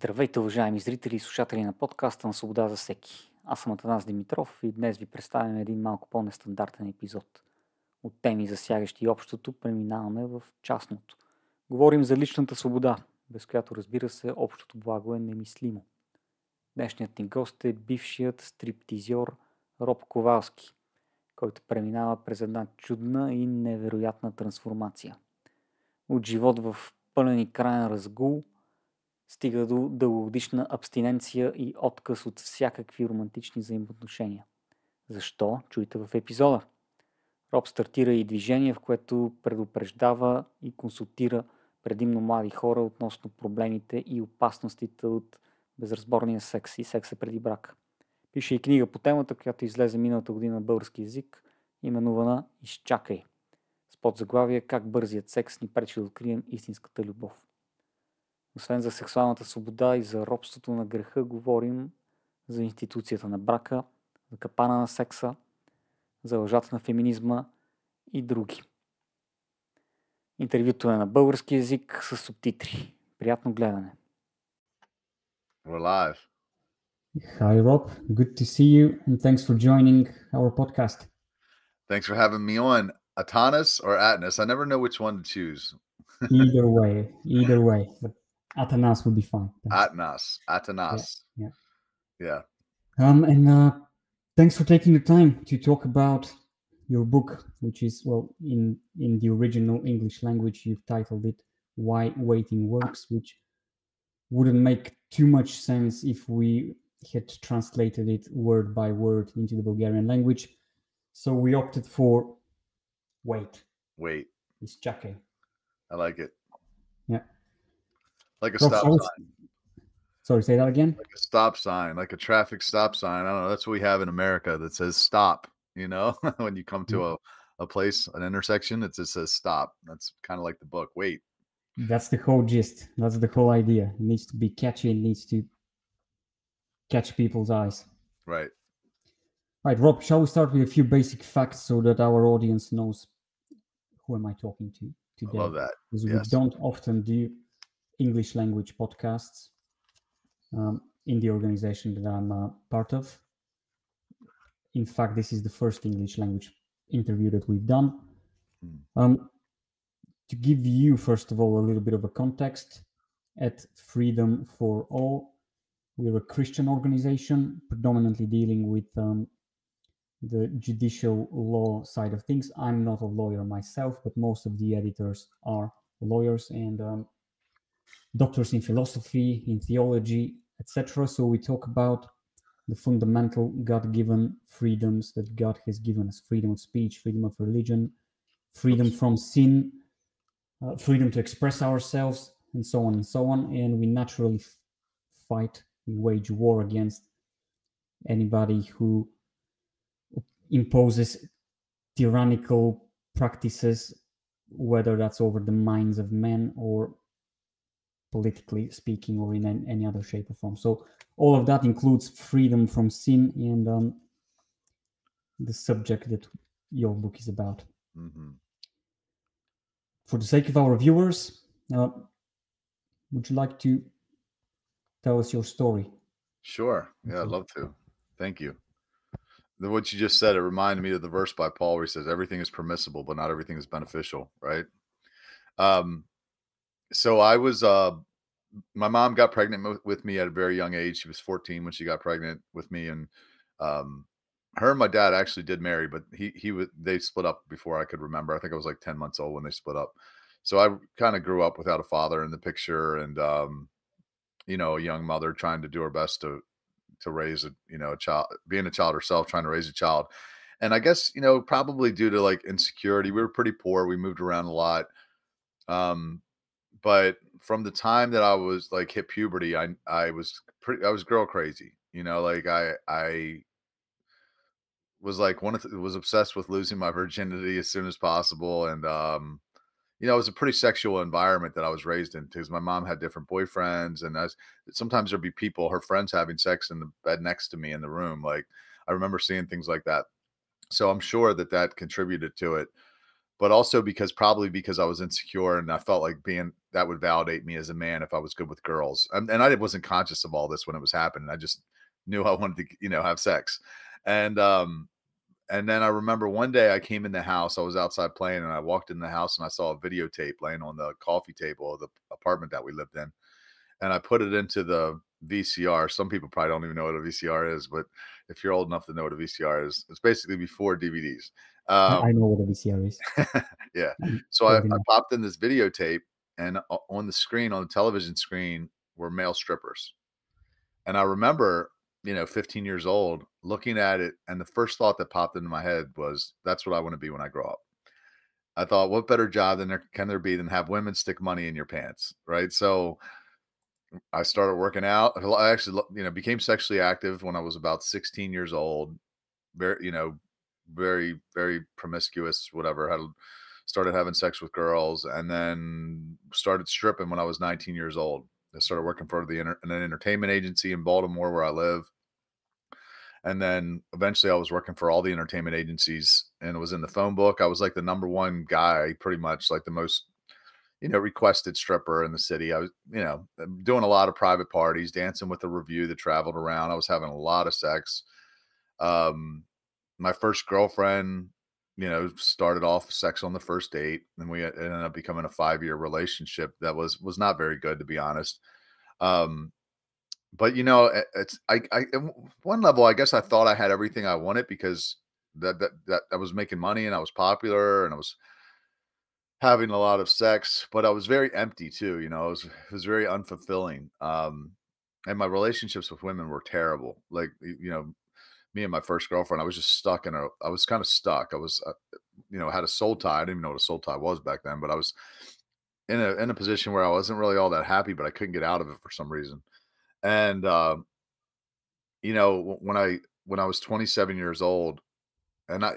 Здравейте, уважаеми зрители и слушатели на подкаста на Свобода за всеки. Аз съм Атанас Димитров и днес ви представям един малко по-нестандартен епизод. От теми, засягащи общото, преминаваме в частното. Говорим за личната свобода, без която, разбира се, общото благо е немислимо. Днешният ни гост е бившият стриптийзьор Роб Ковалски, който преминава през една чудна и невероятна трансформация. От живот в пълен и краен разгул стига до дългогодишна абстиненция и отказ от всякакви романтични взаимоотношения. Защо? Чуйте в епизода. Роб стартира и движение, в което предупреждава и консултира предимно млади хора относно проблемите и опасностите от безразборния секс и секса преди брак. Пише и книга по темата, която излезе миналата година на български език, именувана "Изчакай", с подзаглавие "Как бързият секс ни пречи да открием истинската любов". Освен за сексуалната свобода и за робството на греха, говорим за институцията на брака, за капана на секса, за лъжата на феминизма и други. Интервюто е на български език с субтитри. Приятно гледане. We're live. Hi, Rob. Good to see you, and thanks for joining our podcast. Thanks for having me on. Atanas or Atnas? I never know which one to choose. Either way. But Atanas would be fine. Thanks. Atanas. Yeah. And thanks for taking the time to talk about your book, which is, well, in the original English language, you've titled it "Why Waiting Works," which wouldn't make too much sense if we had translated it word by word into the Bulgarian language. So we opted for wait. Izčakaj. I like it. Yeah. Like a Rob, stop sign. Sorry, say that again? Like a stop sign, like a traffic stop sign. I don't know. That's what we have in America that says stop, you know, when you come to a place, an intersection, it just says stop. That's kind of like the book. Wait. That's the whole gist. That's the whole idea. It needs to be catchy. It needs to catch people's eyes. Right. Right, Rob, shall we start with a few basic facts so that our audience knows who am I talking to today? I love that. Because Yes. we don't often do English language podcasts in the organization that I'm part of. In fact, this is the first English language interview that we've done. To give you, first of all, a little bit of a context, at Freedom for All, we're a Christian organization predominantly dealing with the judicial law side of things. I'm not a lawyer myself, but most of the editors are lawyers and doctors in philosophy, in theology, etc. So we talk about the fundamental God-given freedoms that God has given us: freedom of speech, freedom of religion, freedom from sin, freedom to express ourselves, and so on and so on. And we naturally we wage war against anybody who imposes tyrannical practices, whether that's over the minds of men or politically speaking or in any other shape or form. So all of that includes freedom from sin and the subject that your book is about. Mm-hmm. For the sake of our viewers, would you like to tell us your story? Sure. Yeah, I'd love to. Thank you. What you just said, it reminded me of the verse by Paul where he says everything is permissible, but not everything is beneficial, right? So I was, my mom got pregnant with me at a very young age. She was 14 when she got pregnant with me. And her and my dad actually did marry, but they split up before I could remember. I think I was like 10 months old when they split up. So I kind of grew up without a father in the picture and, you know, a young mother trying to do her best to raise a child, being a child herself, trying to raise a child. And I guess, you know, probably due to like insecurity, we were pretty poor. We moved around a lot. But from the time that I was like hit puberty, I was girl crazy, you know, like I was like was obsessed with losing my virginity as soon as possible. And, you know, it was a pretty sexual environment that I was raised in because my mom had different boyfriends and sometimes there'd be people, her friends having sex in the bed next to me in the room. Like I remember seeing things like that. So I'm sure that contributed to it. but also probably because I was insecure and I felt like that would validate me as a man if I was good with girls. And I wasn't conscious of all this when it was happening. I just knew I wanted to, have sex. And then I remember one day I came in the house, I was outside playing and I walked in the house and I saw a videotape laying on the coffee table of the apartment that we lived in. And I put it into the VCR. Some people probably don't even know what a VCR is, but if you're old enough to know what a VCR is, it's basically before DVDs. I know what a VCR is. Yeah. So I popped in this videotape, and on the screen, on the television screen, were male strippers. And I remember, 15 years old, looking at it, and the first thought that popped into my head was, that's what I want to be when I grow up. I thought, what better job can there be than have women stick money in your pants, right? So I started working out. I actually, became sexually active when I was about 16 years old. Very, very, very promiscuous, whatever. Started having sex with girls, and then started stripping when I was 19 years old. I started working for an entertainment agency in Baltimore, where I live. And then eventually I was working for all the entertainment agencies, and it was in the phone book. I was like the number one guy, pretty much like the most, requested stripper in the city. I was, doing a lot of private parties, dancing with a review that traveled around. I was having a lot of sex. My first girlfriend, started off sex on the first date, and we ended up becoming a 5-year relationship that was not very good, to be honest. But it's at one level, I guess I thought I had everything I wanted, because that I was making money and I was popular and I was having a lot of sex, but I was very empty too. It was very unfulfilling. And my relationships with women were terrible. Like, me and my first girlfriend, I was just stuck I was kind of stuck. I was, had a soul tie. I didn't even know what a soul tie was back then, but I was in a position where I wasn't really all that happy, but I couldn't get out of it for some reason. And, when I was 27 years old, and I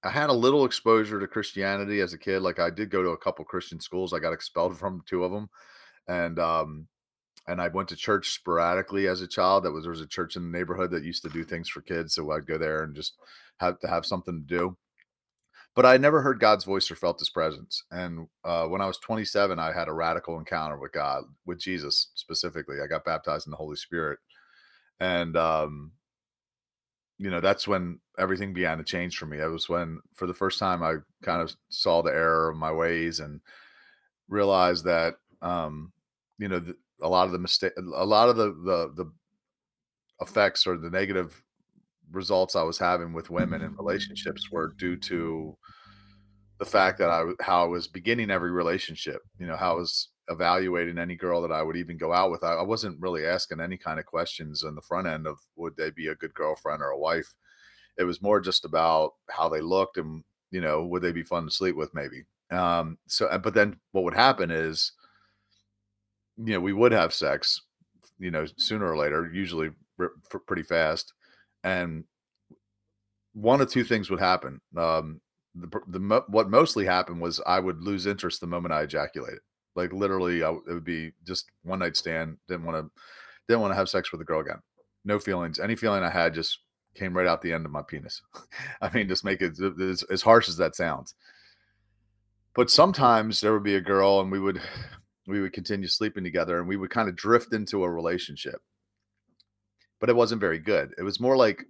had a little exposure to Christianity as a kid. Like, I did go to a couple Christian schools. I got expelled from 2 of them. And I went to church sporadically as a child. There was a church in the neighborhood that used to do things for kids. So I'd go there and just have something to do. But I never heard God's voice or felt his presence. And when I was 27, I had a radical encounter with God, with Jesus specifically. I got baptized in the Holy Spirit. And, that's when everything began to change for me. It was when, for the first time, I kind of saw the error of my ways and realized that, a lot of the effects or the negative results I was having with women in relationships were due to the fact that how I was beginning every relationship, how I was evaluating any girl that I would even go out with. I wasn't really asking any kind of questions on the front end of would they be a good girlfriend or a wife. It was more just about how they looked and, would they be fun to sleep with maybe. But then what would happen is, we would have sex, sooner or later, usually pretty fast. And one of two things would happen. What mostly happened was I would lose interest the moment I ejaculated. Like, literally, it would be just one night stand. Didn't want to have sex with a girl again. No feelings. Any feeling I had just came right out the end of my penis. I mean, just make it as harsh as that sounds. But sometimes there would be a girl, and we would continue sleeping together, and we would kind of drift into a relationship. But it wasn't very good. It was more like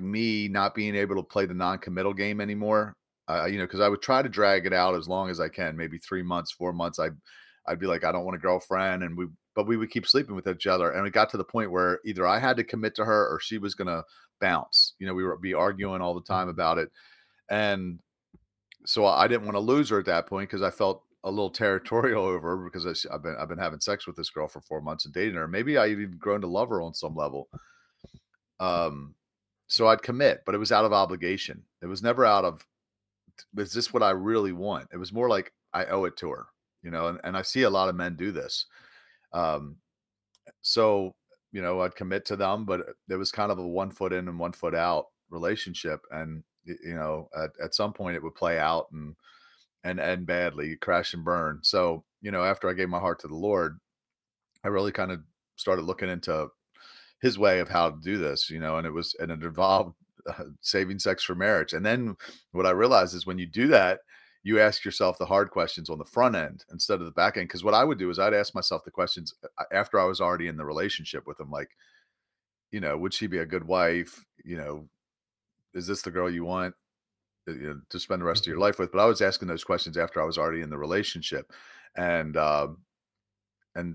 me not being able to play the non-committal game anymore. Because I would try to drag it out as long as I can, maybe 3 months, 4 months. I'd be like, I don't want a girlfriend, but we would keep sleeping with each other, and it got to the point where either I had to commit to her or she was gonna bounce. We would be arguing all the time about it, and so I didn't want to lose her at that point because I felt a little territorial over her because I've been having sex with this girl for 4 months and dating her. Maybe I even grown to love her on some level. So I'd commit, but it was out of obligation. It was never out of, is this what I really want? It was more like I owe it to her, and I see a lot of men do this. So, I'd commit to them, but it was kind of a 1 foot in and 1 foot out relationship. And, at some point it would play out and end badly, crash and burn. So, after I gave my heart to the Lord, I really kind of started looking into his way of how to do this, and it involved saving sex for marriage. And then what I realized is when you do that, you ask yourself the hard questions on the front end instead of the back end. Because what I would do is I'd ask myself the questions after I was already in the relationship with them, like, would she be a good wife? Is this the girl you want to spend the rest of your life with? But I was asking those questions after I was already in the relationship, and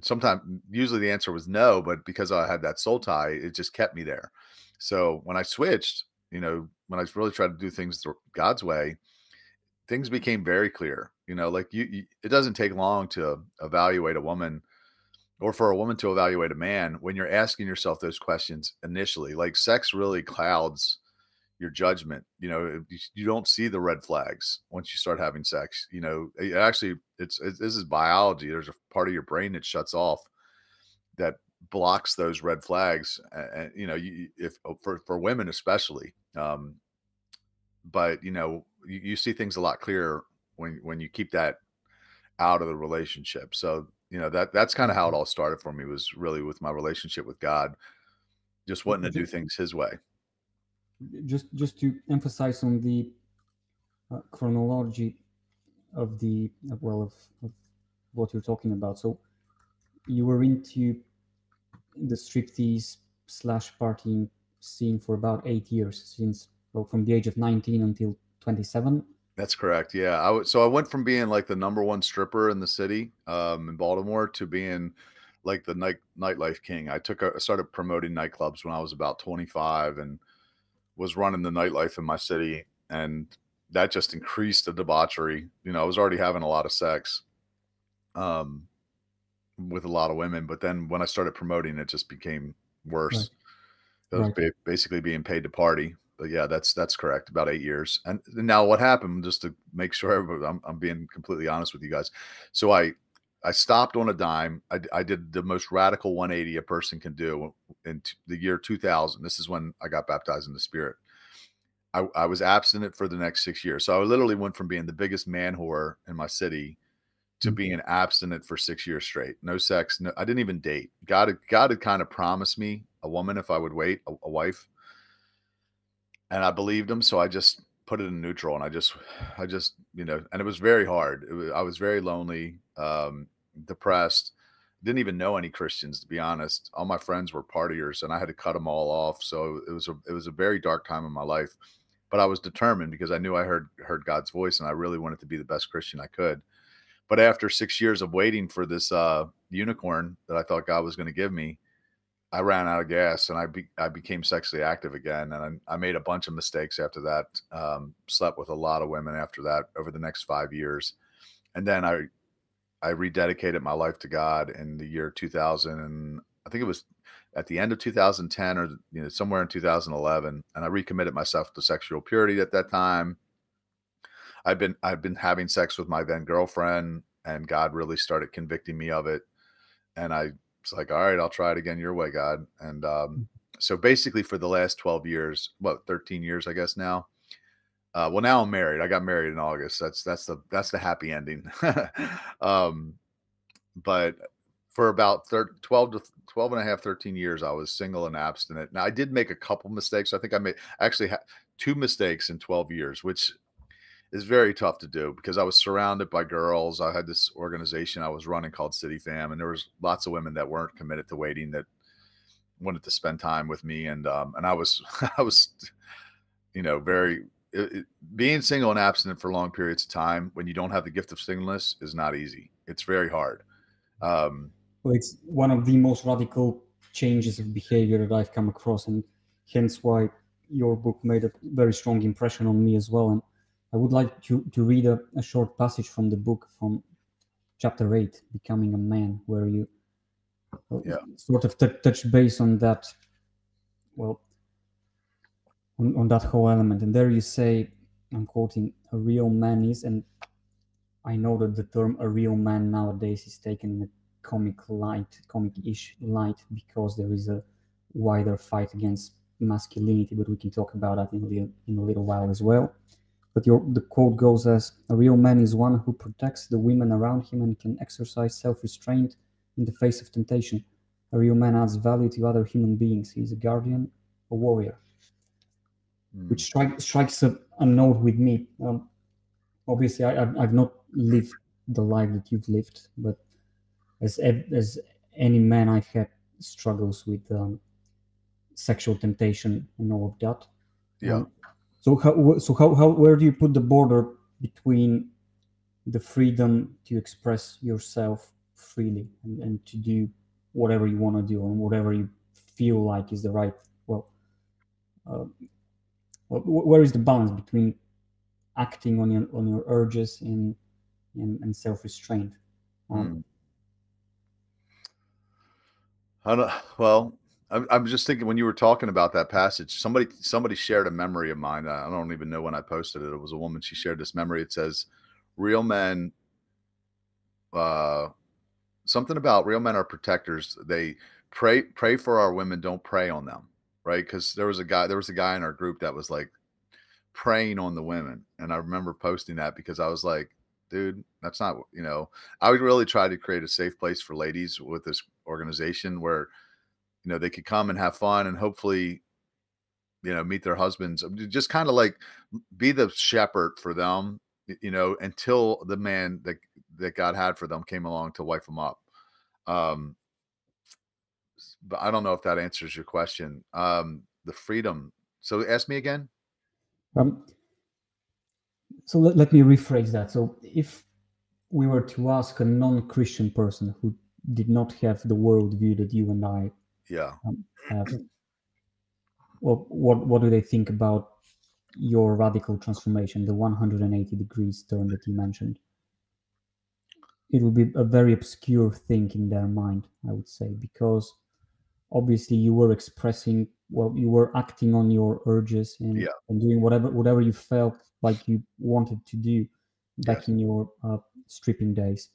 sometimes, usually the answer was no, but because I had that soul tie, it just kept me there. So when I switched, when I really tried to do things God's way, things became very clear. Like it doesn't take long to evaluate a woman, or for a woman to evaluate a man, when you're asking yourself those questions initially. Like, sex really clouds your judgment. You don't see the red flags once you start having sex. This is biology. There's a part of your brain that shuts off that blocks those red flags, and if for women especially. But you see things a lot clearer when you keep that out of the relationship. So that's kind of how it all started for me, was really with my relationship with God, just wanting to do things His way. Just to emphasize on the chronology of what you're talking about. So you were into the striptease / partying scene for about 8 years, from the age of 19 until 27. That's correct. Yeah. So I went from being like the #1 stripper in the city, in Baltimore, to being like the nightlife king. I started promoting nightclubs when I was about 25, and was running the nightlife in my city, and that just increased the debauchery. I was already having a lot of sex with a lot of women, but then when I started promoting, it just became worse. Right. I was basically being paid to party. But yeah, that's correct. About 8 years. And now what happened, just to make sure I'm being completely honest with you guys. So I stopped on a dime. I did the most radical 180 a person can do in the year 2000. This is when I got baptized in the Spirit. I was abstinent for the next 6 years. So I literally went from being the biggest man whore in my city to being abstinent for 6 years straight. No sex. No, I didn't even date. God had kind of promised me a woman if I would wait, a wife. And I believed him. So I just put it in neutral, and I just, and it was very hard. I was very lonely, depressed, didn't even know any Christians, to be honest. All my friends were partiers, and I had to cut them all off. So it was a very dark time in my life, but I was determined because I knew I heard God's voice, and I really wanted to be the best Christian I could. But after 6 years of waiting for this unicorn that I thought God was going to give me, I ran out of gas, and I became sexually active again. And I made a bunch of mistakes after that. Slept with a lot of women after that over the next 5 years. And then I rededicated my life to God in the year 2000. And I think it was at the end of 2010 or somewhere in 2011. And I recommitted myself to sexual purity at that time. I've been having sex with my then girlfriend, and God really started convicting me of it. And I was like, all right, I'll try it again your way, God. And so basically for the last 12 years, 13 years, I guess now. Well, now I'm married. I got married in August. That's the happy ending. But for about 12 and a half, 13 years, I was single and abstinent. Now I did make a couple mistakes. I think I actually had 2 mistakes in 12 years, which is very tough to do because I was surrounded by girls. I had this organization I was running called City Fam, and there was lots of women that weren't committed to waiting, that wanted to spend time with me. And I was, being single and abstinent for long periods of time when you don't have the gift of singleness is not easy. It's very hard. Well, it's one of the most radical changes of behavior that I've come across, and hence why your book made a very strong impression on me as well. And I would like to read a short passage from the book, from chapter 8, Becoming a Man, where you sort of touch base on that, on that whole element. And there you say, I'm quoting, "A real man is," and I know that the term "a real man" nowadays is taken in a comic-ish light, because there is a wider fight against masculinity, but we can talk about that in a little while as well. But the quote goes as, "A real man is one who protects the women around him and can exercise self-restraint in the face of temptation. A real man adds value to other human beings. He is a guardian, a warrior." Which strikes a note with me. obviously I've not lived the life that you've lived, but as any man, I've had struggles with sexual temptation and all of that. Yeah. So how where do you put the border between the freedom to express yourself freely and to do whatever you want to do and whatever you feel like is the right, where is the balance between acting on your urges and self-restraint? Well, I'm just thinking when you were talking about that passage, somebody shared a memory of mine. I don't even know when I posted it. It was a woman. She shared this memory. It says, real men, something about real men are protectors. They pray for our women, don't prey on them. Right. Because there was a guy in our group that was like preying on the women. And I remember posting that because I was like, dude, that's not, I would really try to create a safe place for ladies with this organization where, they could come and have fun and hopefully, meet their husbands, just kind of like be the shepherd for them, until the man that God had for them came along to wife them up. But I don't know if that answers your question. The freedom. So ask me again. So let me rephrase that. So if we were to ask a non-Christian person who did not have the worldview that you and I have, well, what do they think about your radical transformation, the 180 degrees turn that you mentioned? It would be a very obscure thing in their mind, I would say, because obviously you were expressing, you were acting on your urges and doing whatever you felt like you wanted to do back in your stripping days.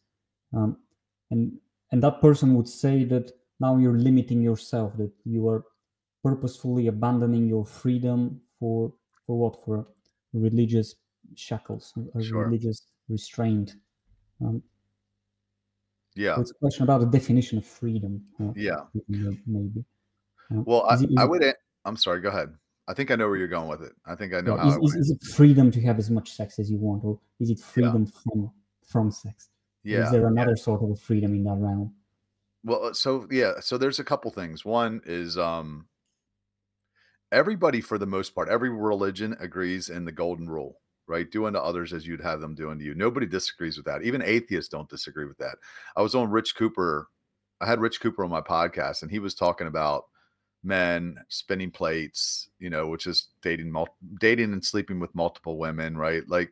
And that person would say that now you're limiting yourself, that you are purposefully abandoning your freedom for what? For religious shackles, religious restraint. So it's a question about the definition of freedom. Maybe. Well, I'm sorry, go ahead. I think I know where you're going with it. I think I know how. Is it freedom to have as much sex as you want, or is it freedom from sex? Yeah. Is there another sort of freedom in that realm? Well, so there's a couple things. One is everybody, for the most part, every religion agrees in the golden rule, right? Do unto others as you'd have them do unto you. Nobody disagrees with that. Even atheists don't disagree with that. I was on Rich Cooper. I had Rich Cooper on my podcast, and he was talking about men spinning plates, which is dating and sleeping with multiple women, right? Like,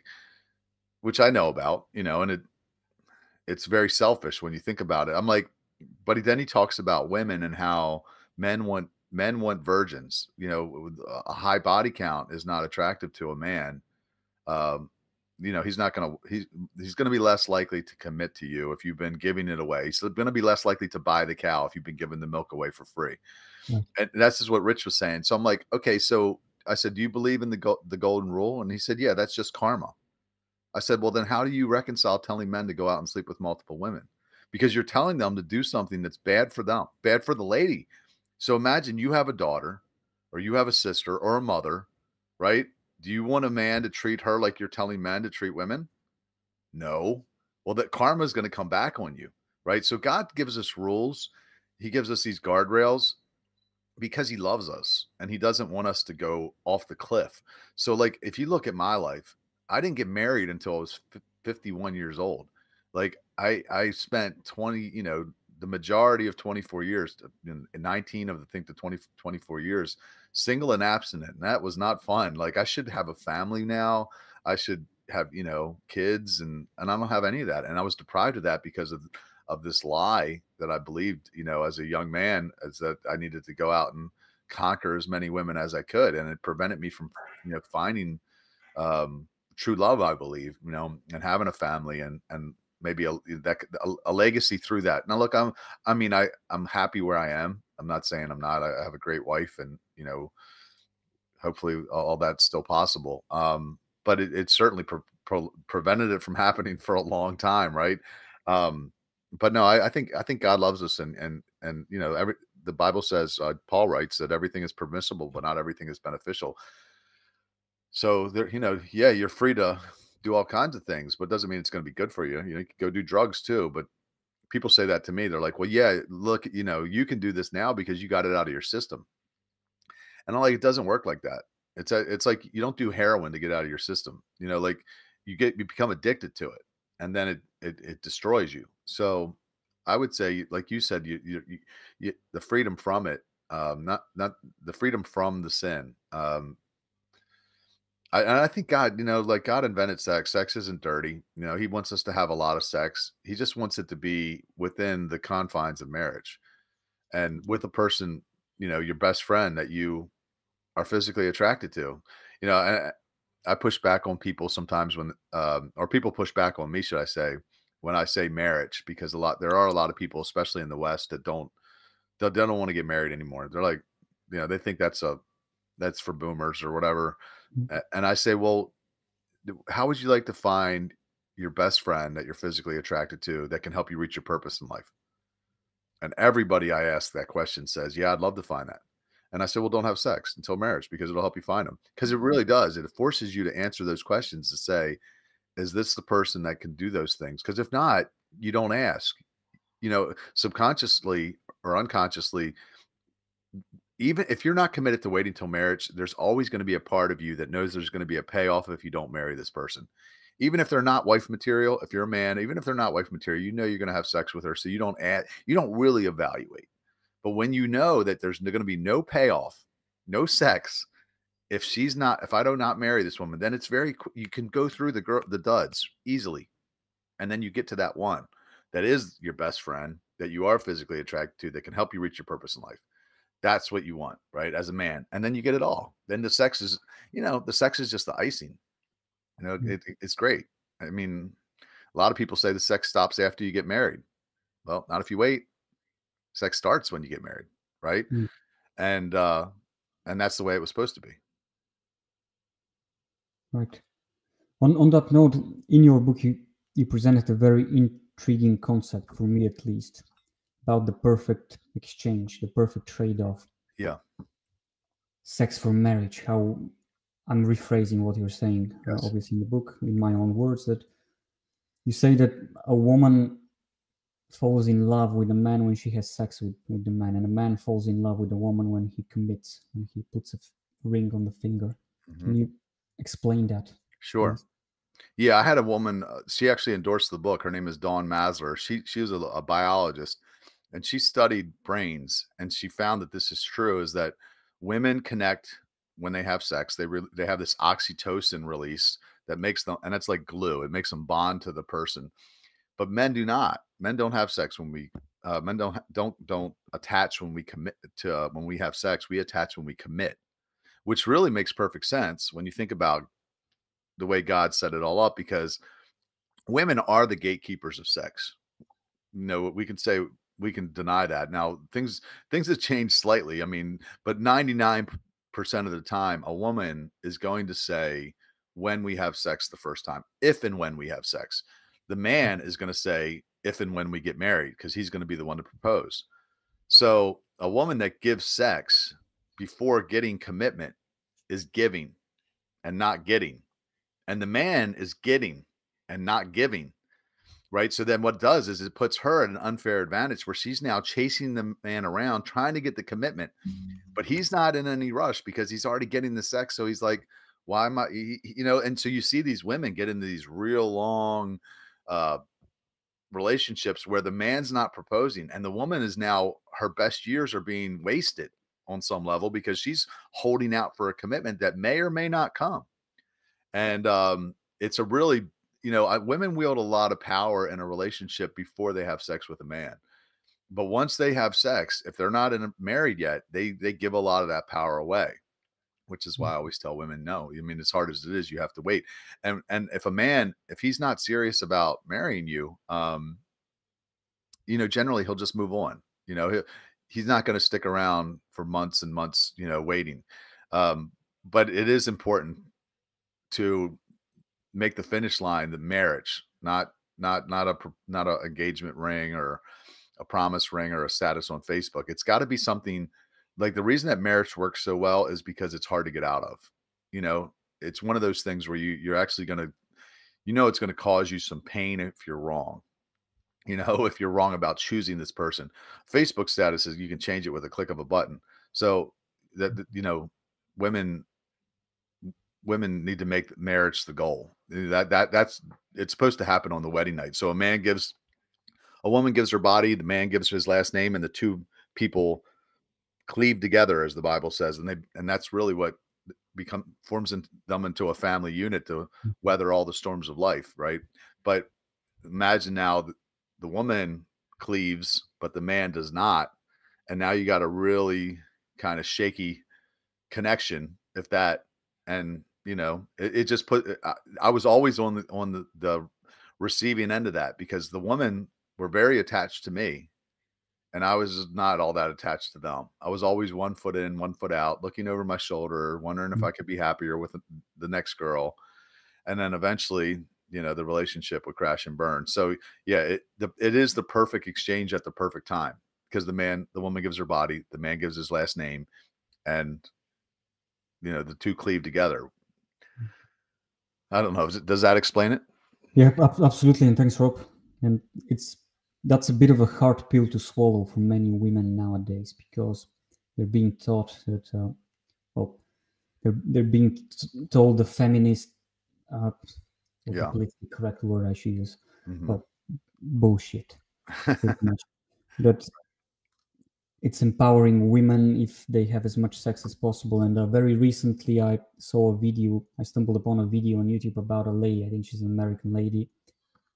which I know about, and it's very selfish when you think about it. I'm like, but then he talks about women and how men want virgins. A high body count is not attractive to a man. He's going to be less likely to commit to you if you've been giving it away. He's going to be less likely to buy the cow if you've been giving the milk away for free. And that's just what Rich was saying. So I'm like, okay, so I said, do you believe in the golden rule? And he said, yeah, that's just karma. I said, well, then how do you reconcile telling men to go out and sleep with multiple women? Because you're telling them to do something that's bad for them, bad for the lady. So imagine you have a daughter or you have a sister or a mother, right? Do you want a man to treat her like you're telling men to treat women? No. Well, that karma is going to come back on you, right? So God gives us rules. He gives us these guardrails because he loves us and he doesn't want us to go off the cliff. So like, if you look at my life, I didn't get married until I was 51 years old. Like I spent 20, the majority of 24 years, in 19 of the 24 years, single and abstinent. And that was not fun. Like I should have a family now. I should have, kids and I don't have any of that. And I was deprived of that because of this lie that I believed, as a young man, as that I needed to go out and conquer as many women as I could. And it prevented me from, finding true love, I believe, and having a family and maybe a legacy through that. Now, look, I'm happy where I am. I'm not saying I'm not. I have a great wife, and hopefully all that's still possible. But it certainly prevented it from happening for a long time, right? But no, I think God loves us, and the Bible says, Paul writes that everything is permissible, but not everything is beneficial. So there, you're free to do all kinds of things, but it doesn't mean it's going to be good for you. You know, you can go do drugs too. But people say that to me. They're like, well, yeah, look, you know, you can do this now because you got it out of your system. And I'm like, it doesn't work like that. It's like you don't do heroin to get out of your system. You know, like you become addicted to it, and then it destroys you. So I would say, like you said, you the freedom from it, not the freedom from the sin. I think God, you know, like God invented sex. Sex isn't dirty. You know, He wants us to have a lot of sex. He just wants it to be within the confines of marriage and with a person, you know, your best friend that you are physically attracted to. You know, I push back on people sometimes when, or people push back on me, should I say, when I say marriage, because there are a lot of people, especially in the West, that they don't want to get married anymore. They're like, you know, they think that's for boomers or whatever. And I say, well, how would you like to find your best friend that you're physically attracted to that can help you reach your purpose in life? And everybody I ask that question says, yeah, I'd love to find that. And I said, well, don't have sex until marriage because it'll help you find them. Because it really does. It forces you to answer those questions to say, is this the person that can do those things? Because if not, you don't ask. You know, subconsciously or unconsciously, even if you're not committed to waiting till marriage, there's always going to be a part of you that knows there's going to be a payoff if you don't marry this person. Even if they're not wife material, if you're a man, even if they're not wife material, you know you're going to have sex with her. So you don't really evaluate. But when you know that there's going to be no payoff, no sex, if I do not marry this woman, then it's you can go through the duds easily. And then you get to that one that is your best friend that you are physically attracted to that can help you reach your purpose in life. That's what you want, right? As a man. And then you get it all. Then the sex is just the icing. You know, it's great. I mean, a lot of people say the sex stops after you get married. Well, not if you wait. Sex starts when you get married, right? And that's the way it was supposed to be. Right. On that note, in your book, you presented a very intriguing concept, for me at least, about the perfect exchange, the perfect trade-off. Yeah. Sex for marriage. How I'm rephrasing what you're saying, yes. Obviously in the book, in my own words, that you say that a woman falls in love with a man when she has sex with the man, and a man falls in love with a woman when he commits, when he puts a ring on the finger. Mm-hmm. Can you explain that? Sure. Please? Yeah, I had a woman, she actually endorsed the book. Her name is Dawn Masler. She was a biologist, and she studied brains, and she found that this is true, is that women connect when they have sex. They have this oxytocin release that makes them, and it's like glue. It makes them bond to the person. But men do not. Men don't have sex when men don't attach when we commit to when we have sex. We attach when we commit, which really makes perfect sense when you think about the way God set it all up, because women are the gatekeepers of sex. You know, we can deny that. Now things have changed slightly. I mean, but 99% of the time, a woman is going to say when we have sex the first time, if and when we have sex. The man is going to say if and when we get married, because he's going to be the one to propose. So a woman that gives sex before getting commitment is giving and not getting. And the man is getting and not giving, right? So then what it does is it puts her at an unfair advantage where she's now chasing the man around, trying to get the commitment, but he's not in any rush because he's already getting the sex. So he's like, why am I, you know? And so you see these women get into these real long relationships where the man's not proposing, and the woman is now, her best years are being wasted on some level because she's holding out for a commitment that may or may not come. And it's a really, you know, women wield a lot of power in a relationship before they have sex with a man. But once they have sex, if they're not married yet, they give a lot of that power away, which is why I always tell women, no. I mean, as hard as it is, you have to wait. And if a man, if he's not serious about marrying you, you know, generally he'll just move on. You know, he's not going to stick around for months and months, you know, waiting. But it is important to make the finish line the marriage, not a engagement ring or a promise ring or a status on Facebook. It's got to be something like, the reason that marriage works so well is because it's hard to get out of. You know, it's one of those things where you're actually going to, you know it's going to cause you some pain if you're wrong. You know, if you're wrong about choosing this person. Facebook status is you can change it with a click of a button. So that, you know, women need to make marriage the goal. That's it's supposed to happen on the wedding night. So a woman gives her body, the man gives his last name, and the two people cleave together, as the Bible says, and that's really what forms them into a family unit to weather all the storms of life, right? But imagine now the woman cleaves, but the man does not, and now you got a really kind of shaky connection, if that. And you know, it just I was always on the receiving end of that, because the women were very attached to me, and I was not all that attached to them. I was always 1 foot in, 1 foot out, looking over my shoulder, wondering if I could be happier with the next girl. And then eventually, you know, the relationship would crash and burn. So yeah, it is the perfect exchange at the perfect time, because the woman gives her body, the man gives his last name, and you know, the two cleave together. I don't know. Does that explain it? Yeah, absolutely. And thanks, Rob. And that's a bit of a hard pill to swallow for many women nowadays, because they're being taught that, they're being told the feminist, the politically correct word I should use, but bullshit. That it's empowering women if they have as much sex as possible. And very recently I stumbled upon a video on YouTube about a lady, I think she's an American lady,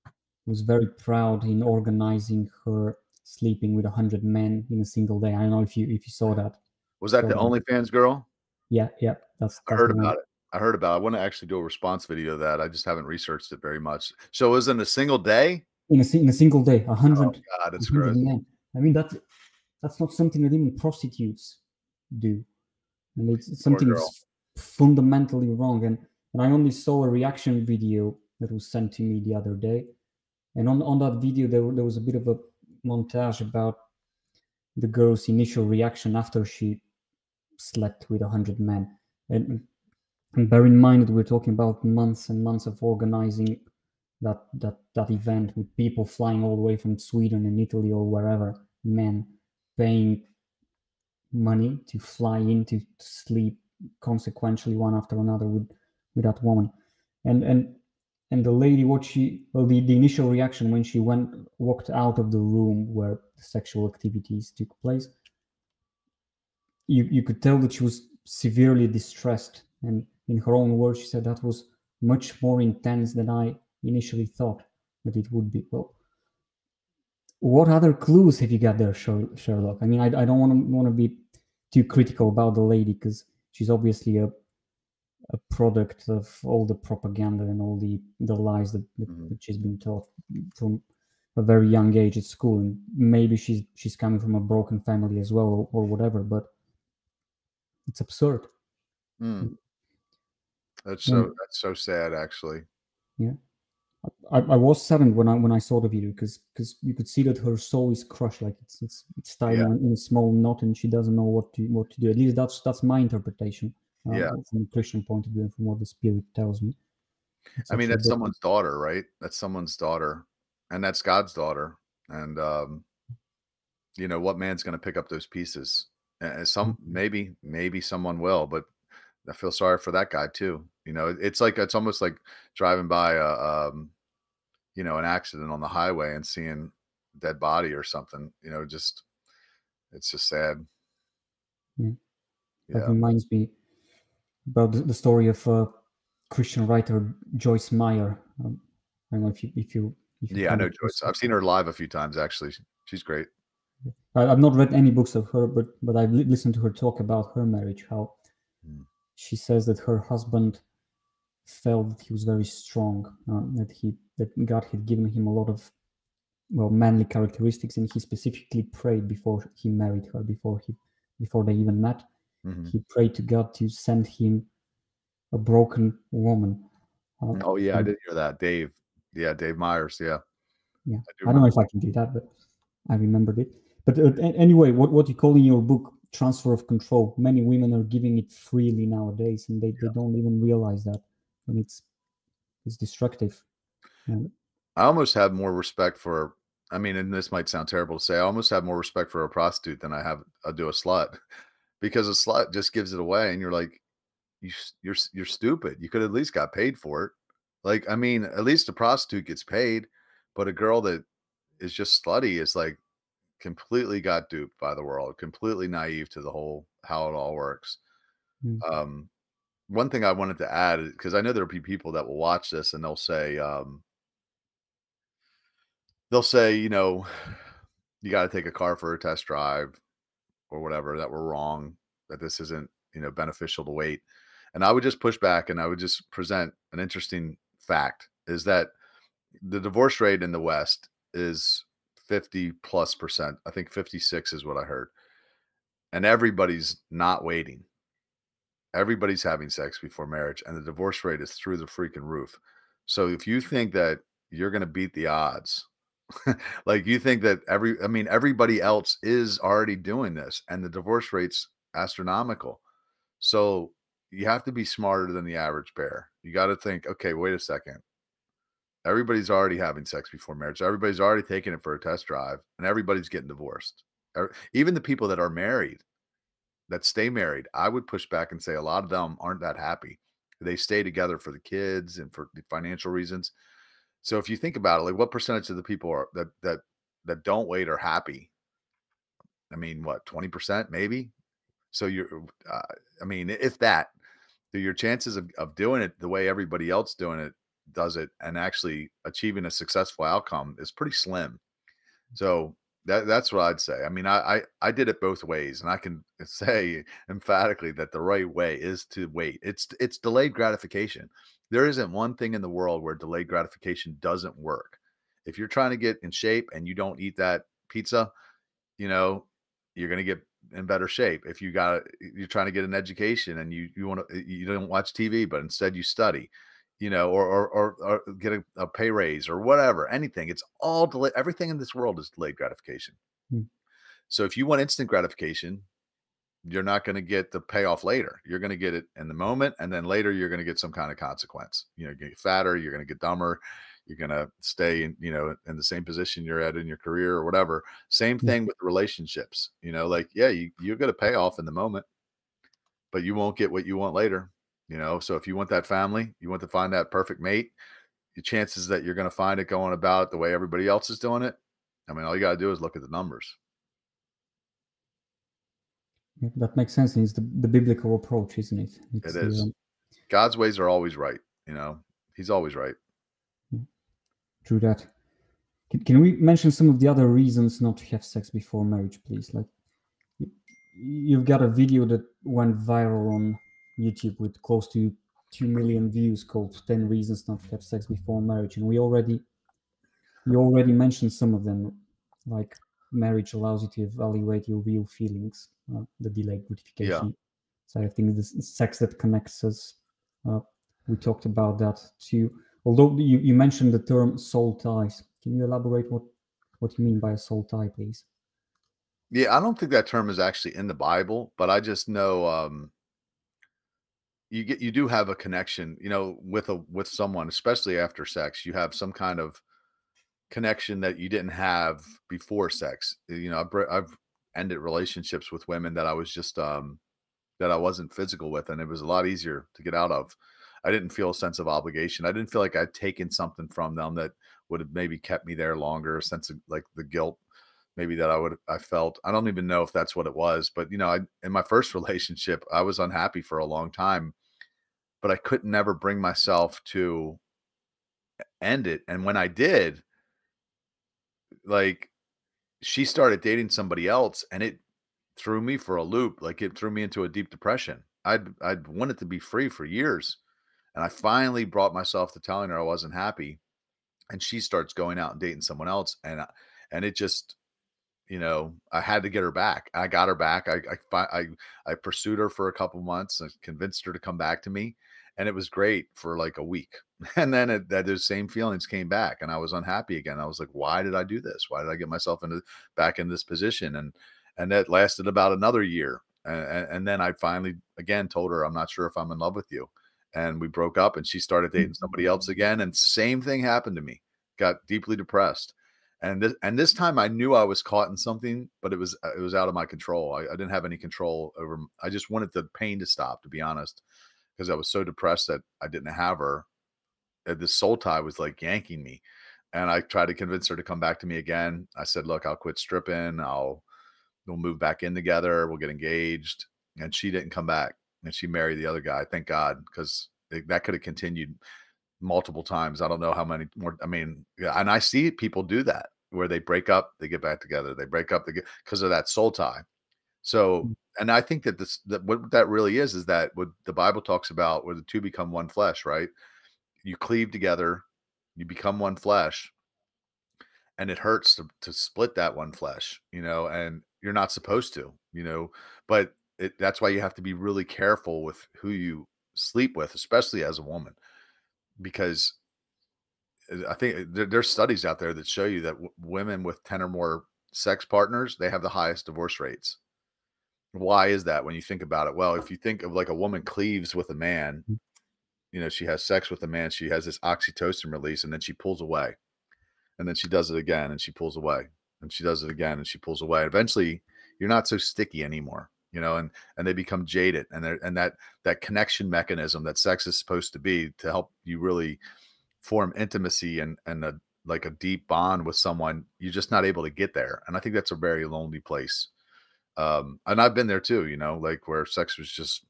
who was very proud in organizing her sleeping with 100 men in a single day. I don't know if you saw that. Was that the OnlyFans girl? Yeah. I heard about it. I want to actually do a response video of that. I just haven't researched it very much. So it was in a single day? In a single day, 100. Oh God, it's gross. Men. I mean, that's not something that even prostitutes do. And it's something fundamentally wrong. And I only saw a reaction video that was sent to me the other day. And on that video, there was a bit of a montage about the girl's initial reaction after she slept with 100 men. And bear in mind that we're talking about months and months of organizing that event, with people flying all the way from Sweden and Italy or wherever, men paying money to fly in to sleep consequentially one after another with that woman. And the lady, the initial reaction when she walked out of the room where the sexual activities took place, you could tell that she was severely distressed. And in her own words, she said that was much more intense than I initially thought that it would be. Well, what other clues have you got there, Sherlock? I mean, I don't want to be too critical about the lady, because she's obviously a product of all the propaganda and all the lies that she's been taught from a very young age at school. And maybe she's coming from a broken family as well, or whatever, but it's absurd. That's so sad, actually. Yeah. I was saddened when I saw the video, because you could see that her soul is crushed, like it's tied in a small knot, and she doesn't know what to do. At least that's my interpretation. From a Christian point of view, and from what the Spirit tells me. I mean, that's someone's daughter, right? That's someone's daughter, and that's God's daughter. And you know, what man's going to pick up those pieces? And maybe someone will, but I feel sorry for that guy too. You know, it's almost like driving by you know, an accident on the highway and seeing a dead body or something. You know, it's just sad. That reminds me about the story of Christian writer Joyce Meyer. I don't know if you I know Joyce. I've seen her live a few times, actually. She's great. I've not read any books of her, but I've listened to her talk about her marriage, how she says that her husband felt that he was very strong, that God had given him a lot of manly characteristics, and he specifically prayed before he married her, before they even met. He prayed to God to send him a broken woman. I did hear that. Dave Myers. Yeah. I don't know if I can do that, but I remembered it. But anyway, what you call in your book transfer of control, many women are giving it freely nowadays, and they don't even realize that, and it's destructive. Yeah. I almost have more respect for, I mean, and this might sound terrible to say, I almost have more respect for a prostitute than I do a slut, because a slut just gives it away, and you're like, you're stupid. You could at least got paid for it. Like, I mean, at least a prostitute gets paid, but a girl that is just slutty is like completely got duped by the world, completely naive to the whole how it all works. Mm. One thing I wanted to add, because I know there'll be people that will watch this and they'll say, you know, you got to take a car for a test drive or whatever, that we're wrong, that this isn't, you know, beneficial to wait. And I would just push back, and I would just present an interesting fact, is that the divorce rate in the West is 50+%. I think 56 is what I heard. And everybody's not waiting. Everybody's having sex before marriage, and the divorce rate is through the freaking roof. So if you think that you're going to beat the odds, like you think that everybody else is already doing this, and the divorce rate's astronomical. So you have to be smarter than the average pair. You got to think, okay, wait a second. Everybody's already having sex before marriage. Everybody's already taking it for a test drive, and everybody's getting divorced. Even the people that are married, that stay married, I would push back and say a lot of them aren't that happy. They stay together for the kids and for the financial reasons. So if you think about it, like, what percentage of the people are that don't wait are happy? I mean, what, 20% maybe? So I mean, if that, your chances of doing it the way everybody else does it and actually achieving a successful outcome is pretty slim. So that's what I'd say. I mean, I did it both ways, and I can say emphatically that the right way is to wait. It's delayed gratification. There isn't one thing in the world where delayed gratification doesn't work. If you're trying to get in shape and you don't eat that pizza, you know, you're going to get in better shape. If you're trying to get an education and you don't watch TV, but instead you study, you know, or get a pay raise or whatever, anything. It's all delayed. Everything in this world is delayed gratification. Mm. So if you want instant gratification, you're not going to get the payoff later. You're going to get it in the moment, and then later you're going to get some kind of consequence. You know, you're going to get fatter, you're going to get dumber, you're going to stay in, you know, in the same position you're at in your career or whatever. Same thing with relationships. You know, like, yeah, you're going to pay off in the moment, but you won't get what you want later. You know, so if you want that family, you want to find that perfect mate, the chances that you're going to find it going about the way everybody else is doing it, I mean, all you got to do is look at the numbers. Yeah, that makes sense. It's the biblical approach, isn't it? It is. God's ways are always right. You know, he's always right. True that. Can we mention some of the other reasons not to have sex before marriage, please? Like, you've got a video that went viral on YouTube with close to 2 million views called 10 Reasons Not to Have Sex Before Marriage. And you already mentioned some of them, like marriage allows you to evaluate your real feelings, the delayed gratification side of things, the sex that connects us. We talked about that too. Although you mentioned the term soul ties. Can you elaborate what you mean by a soul tie, please? Yeah, I don't think that term is actually in the Bible, but I just know you do have a connection, you know, with someone, especially after sex. You have some kind of connection that you didn't have before sex. You know, I've ended relationships with women that I was just that I wasn't physical with, and it was a lot easier to get out of. I didn't feel a sense of obligation. I didn't feel like I'd taken something from them that would have maybe kept me there longer, a sense of like the guilt maybe that I felt. I don't even know if that's what it was, but you know, in my first relationship, I was unhappy for a long time, but I could never bring myself to end it. And when I did, like, she started dating somebody else, and it threw me for a loop. Like, it threw me into a deep depression. I'd wanted to be free for years. And I finally brought myself to telling her I wasn't happy. And she starts going out and dating someone else. And it just, you know, I had to get her back. I got her back. I pursued her for a couple months and convinced her to come back to me. And it was great for like a week. And then those same feelings came back, and I was unhappy again. I was like, why did I do this? Why did I get myself back in this position? And that lasted about another year. And then I finally, again, told her, I'm not sure if I'm in love with you. and we broke up, and she started dating somebody else again. And same thing happened to me. Got deeply depressed. And this time I knew I was caught in something, but it was out of my control. I didn't have any control over. I just wanted the pain to stop, to be honest, because I was so depressed that I didn't have her. This soul tie was like yanking me, and I tried to convince her to come back to me again. I said, "Look, I'll quit stripping. We'll move back in together. We'll get engaged." And she didn't come back, and she married the other guy. Thank God, because that could have continued multiple times. I don't know how many more. I mean, yeah, and I see people do that, where they break up, they get back together, they break up, because of that soul tie. So, and I think that what that really is that what the Bible talks about, where the two become one flesh, right? You cleave together, you become one flesh, and it hurts to split that one flesh, and you're not supposed to, but that's why you have to be really careful with who you sleep with, especially as a woman, because I think there's studies out there that show you that women with 10 or more sex partners, they have the highest divorce rates. Why is that when you think about it? Well, if you think of like a woman cleaves with a man, she has sex with a man, she has this oxytocin release, and then she pulls away. And then she does it again and she pulls away. And she does it again and she pulls away. Eventually, you're not so sticky anymore, and they become jaded. And that connection mechanism that sex is supposed to be to help you really form intimacy and like a deep bond with someone, you're just not able to get there. And I think that's a very lonely place. And I've been there too, like where sex was just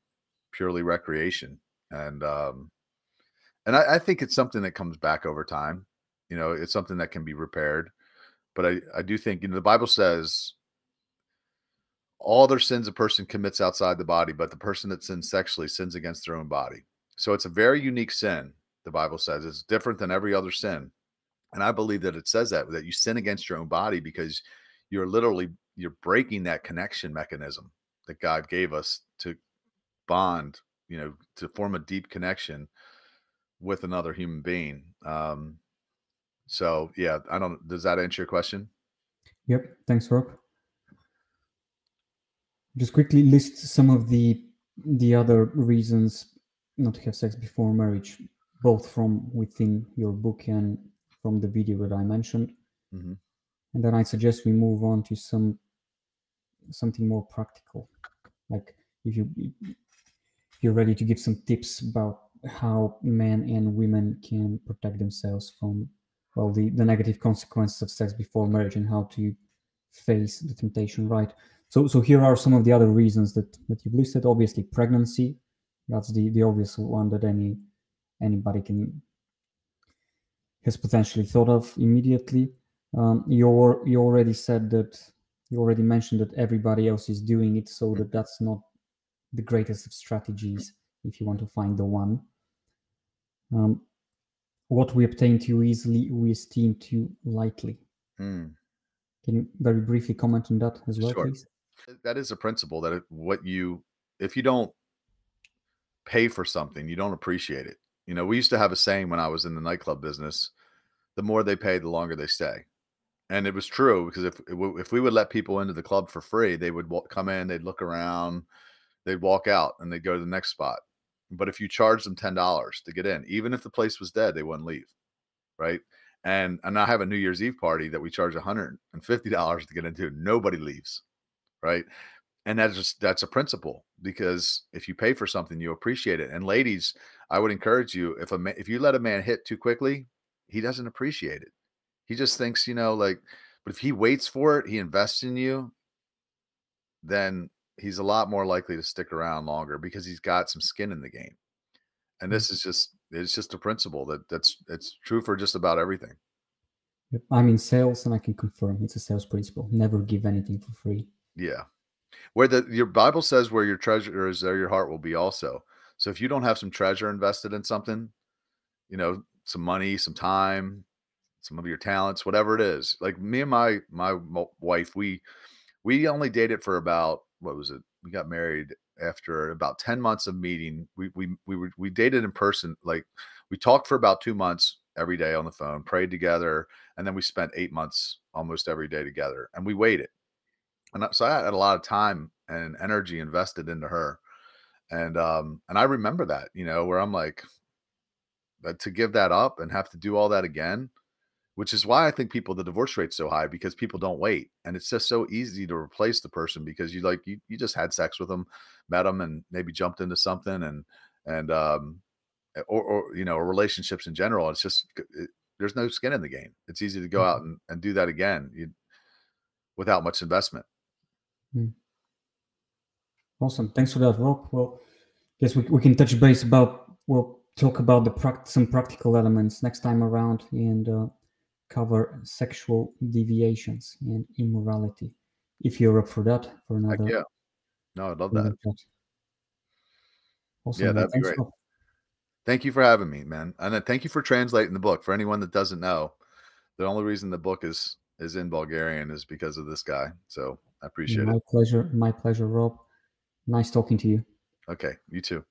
purely recreation. And I think it's something that comes back over time. It's something that can be repaired. But I do think, the Bible says all their sins a person commits outside the body, but the person that sins sexually sins against their own body. So it's a very unique sin. The Bible says it's different than every other sin. And I believe that it says that you sin against your own body because you're breaking that connection mechanism that God gave us to bond, to form a deep connection with another human being. So yeah, does that answer your question? Yep. Thanks, Rob. Just quickly list some of the other reasons not to have sex before marriage, both from within your book and from the video that I mentioned. Mm-hmm. And then I suggest we move on to something more practical. Like if you're ready to give some tips about how men and women can protect themselves from, well, the negative consequences of sex before marriage and how to face the temptation, right? So here are some of the other reasons that you've listed. Obviously, pregnancy. That's the obvious one that anybody has potentially thought of immediately. You already mentioned that everybody else is doing it, so that's not the greatest of strategies if you want to find the one. What we obtain too easily, we esteem too lightly. Can you very briefly comment on that as well, please? That is a principle that if you don't pay for something, you don't appreciate it. We used to have a saying when I was in the nightclub business: the more they pay, the longer they stay. And it was true, because if we would let people into the club for free, they would come in, they'd look around, they'd walk out, and they'd go to the next spot. But if you charge them $10 to get in, even if the place was dead, they wouldn't leave, right? And I have a New Year's Eve party that we charge $150 to get into. Nobody leaves, right? And that's a principle, because if you pay for something, you appreciate it. And ladies, I would encourage you, if you let a man hit too quickly, he doesn't appreciate it. He just thinks, but if he waits for it, he invests in you, then he's a lot more likely to stick around longer because he's got some skin in the game. And this is it's a principle it's true for just about everything. I'm in sales and I can confirm it's a sales principle. Never give anything for free. Yeah. Where your Bible says where your treasure is, there your heart will be also. So if you don't have some treasure invested in something, some money, some time, some of your talents, whatever it is, like me and my wife, we only dated for about, what was it? We got married after about 10 months of meeting. We dated in person. Like, we talked for about 2 months every day on the phone, prayed together. And then we spent 8 months almost every day together, and we waited. And so I had a lot of time and energy invested into her. And I remember that, you know, where I'm like, to give that up and have to do all that again, which is why I think the divorce rate's so high, because people don't wait. And it's just so easy to replace the person because you just had sex with them, met them, and maybe jumped into something, or you know, relationships in general. It's just, there's no skin in the game. It's easy to go out and do that again without much investment. Awesome. Thanks for that, Rob. Well, I guess we can touch base we'll talk about some practical elements next time around, and cover sexual deviations and immorality, if you're up for that, for another. Yeah. No, I'd love that. Awesome. Yeah, that'd be great. Rob. Thank you for having me, man. And thank you for translating the book. For anyone that doesn't know, the only reason the book is in Bulgarian is because of this guy. So I appreciate it. My pleasure, Rob. Nice talking to you. Okay, you too.